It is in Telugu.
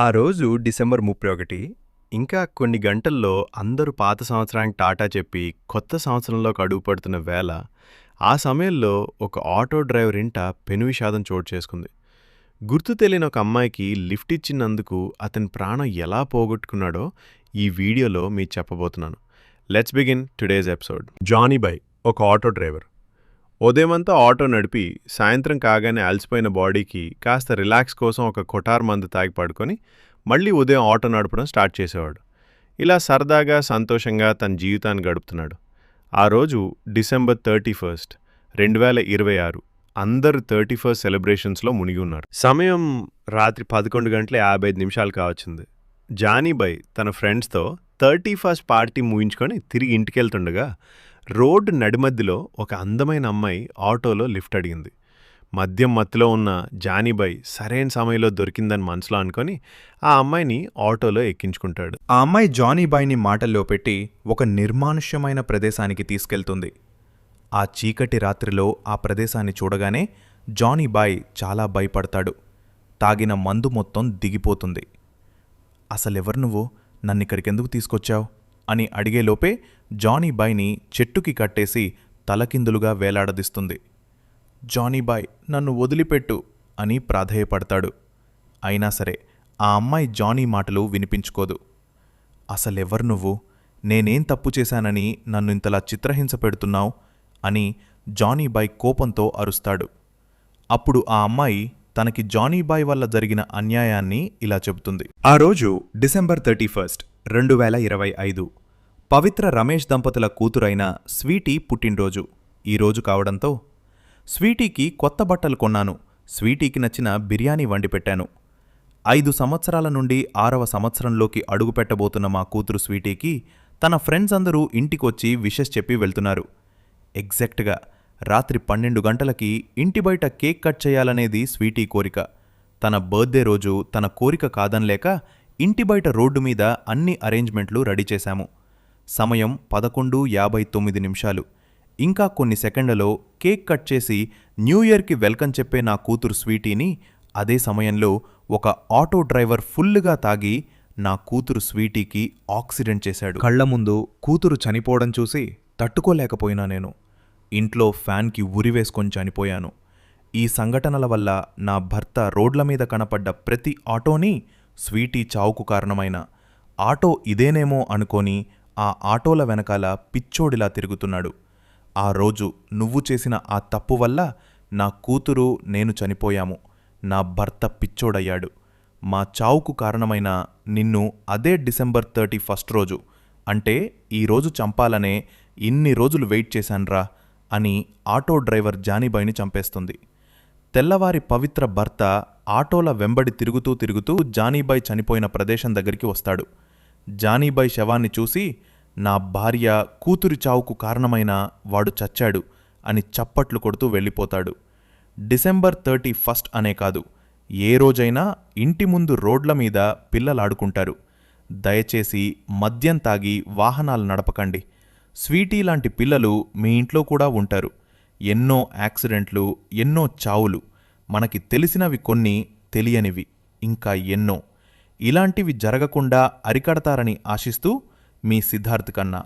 ఆ రోజు డిసెంబర్ 31. ఇంకా కొన్ని గంటల్లో అందరూ పాత సంవత్సరానికి టాటా చెప్పి కొత్త సంవత్సరంలోకి అడుగుపెడుతున్న వేళ, ఆ సమయంలో ఒక ఆటో డ్రైవర్ ఇంట పెనువిషాదం చోటు చేసుకుంది. గుర్తు తెలియని ఒక అమ్మాయికి లిఫ్ట్ ఇచ్చినందుకు అతని ప్రాణం ఎలా పోగొట్టుకున్నాడో ఈ వీడియోలో మీకు చెప్పబోతున్నాను. Let's begin today's episode. Johnny బై ఒక ఆటో డ్రైవర్. ఉదయమంతా ఆటో నడిపి సాయంత్రం కాగానే అలసిపోయిన బాడీకి కాస్త రిలాక్స్ కోసం ఒక కొటార్ మందు తాగి పడుకొని మళ్ళీ ఉదయం ఆటో నడపడం స్టార్ట్ చేసేవాడు. ఇలా సరదాగా సంతోషంగా తన జీవితాన్ని గడుపుతున్నాడు. ఆ రోజు డిసెంబర్ 31, 2026. అందరూ 31st సెలబ్రేషన్స్లో మునిగి ఉన్నారు. సమయం రాత్రి 11:55 కావచ్చింది. జానీ బై తన ఫ్రెండ్స్తో 31st పార్టీ ముగించుకొని తిరిగి ఇంటికెళ్తుండగా రోడ్డు నడిమధ్యలో ఒక అందమైన అమ్మాయి ఆటోలో లిఫ్ట్ అడిగింది. మద్యం మత్తులో ఉన్న జానీబాయ్ సరైన సమయంలో దొరికిందని మనసులో అనుకొని ఆ అమ్మాయిని ఆటోలో ఎక్కించుకుంటాడు. ఆ అమ్మాయి జానీబాయ్ని మాటల్లో పెట్టి ఒక నిర్మానుష్యమైన ప్రదేశానికి తీసుకెళ్తుంది. ఆ చీకటి రాత్రిలో ఆ ప్రదేశాన్ని చూడగానే జానీబాయ్ చాలా భయపడతాడు. తాగిన మందు మొత్తం దిగిపోతుంది. అసలెవరు నువ్వు? నన్నిక్కడికెందుకు తీసుకొచ్చావు అని అడిగేలోపే జానీబాయ్ని చెట్టుకి కట్టేసి తలకిందులుగా వేలాడదీస్తుంది. జానీబాయ్, నన్ను వదిలిపెట్టు అని ప్రాధేయపడతాడు. అయినా సరే ఆ అమ్మాయి జానీ మాటలు వినిపించుకోదు. అసలెవరు నువ్వు? నేనేం తప్పు చేశానని నన్ను ఇంతలా చిత్రహింస పెడుతున్నావు అని జానీబాయ్ కోపంతో అరుస్తాడు. అప్పుడు ఆ అమ్మాయి తనకి జానీబాయ్ వల్ల జరిగిన అన్యాయాన్ని ఇలా చెబుతుంది. ఆ రోజు డిసెంబర్ 31, 2025. పవిత్ర రమేష్ దంపతుల కూతురైన స్వీటీ పుట్టినరోజు ఈరోజు కావడంతో స్వీటీకి కొత్త బట్టలు కొన్నాను. స్వీటీకి నచ్చిన బిర్యానీ వండి పెట్టాను. 5 సంవత్సరాల నుండి 6వ సంవత్సరంలోకి అడుగుపెట్టబోతున్న మా కూతురు స్వీటీకి తన ఫ్రెండ్స్ అందరూ ఇంటికొచ్చి విషెస్ చెప్పి వెళ్తున్నారు. ఎగ్జాక్ట్గా రాత్రి 12 గంటలకి ఇంటి బయట కేక్ కట్ చేయాలనేది స్వీటీ కోరిక. తన బర్త్డే రోజు తన కోరిక కాదనలేక ఇంటి బయట రోడ్డు మీద అన్ని అరేంజ్మెంట్లు రెడీ చేశాము. సమయం 11:59. ఇంకా కొన్ని సెకండ్లలో కేక్ కట్ చేసి న్యూ ఇయర్కి వెల్కమ్ చెప్పే నా కూతురు స్వీటీని అదే సమయంలో ఒక ఆటో డ్రైవర్ ఫుల్లుగా తాగి నా కూతురు స్వీటీకి ఆక్సిడెంట్ చేశాడు. కళ్ల ముందు కూతురు చనిపోవడం చూసి తట్టుకోలేకపోయినా నేను ఇంట్లో ఫ్యాన్కి ఉరివేసుకొని చనిపోయాను. ఈ సంఘటనల వల్ల నా భర్త రోడ్ల మీద కనపడ్డ ప్రతి ఆటోని స్వీటీ చావుకు కారణమైన ఆటో ఇదేనేమో అనుకొని ఆ ఆటోల వెనకాల పిచ్చోడిలా తిరుగుతున్నాడు. ఆ రోజు నువ్వు చేసిన ఆ తప్పు వల్ల నా కూతురు నేను చనిపోయాము. నా భర్త పిచ్చోడయ్యాడు. మా చావుకు కారణమైన నిన్ను అదే డిసెంబర్ 31 రోజు, అంటే ఈరోజు చంపాలనే ఇన్ని రోజులు వెయిట్ చేశాన్రా అని ఆటో డ్రైవర్ జానీబాయ్ని చంపేస్తుంది. తెల్లవారి పవిత్ర భర్త ఆటోల వెంబడి తిరుగుతూ జానీబాయ్ చనిపోయిన ప్రదేశం దగ్గరికి వస్తాడు. జానీబాయ్ శవాన్ని చూసి నా భార్య కూతురి చావుకు కారణమైన వాడు చచ్చాడు అని చప్పట్లు కొడుతూ వెళ్ళిపోతాడు. డిసెంబర్ 31 అనే కాదు, ఏ రోజైనా ఇంటి ముందు రోడ్ల మీద పిల్లలాడుకుంటారు. దయచేసి మద్యం తాగి వాహనాలు నడపకండి. స్వీటీ లాంటి పిల్లలు మీ ఇంట్లో కూడా ఉంటారు. ఎన్నో యాక్సిడెంట్లు, ఎన్నో చావులు, మనకి తెలిసినవి కొన్ని, తెలియనివి ఇంకా ఎన్నో. ఇలాంటివి జరగకుండా అరికడతారని ఆశిస్తూ మీ సిద్ధార్థ్ కన్నా.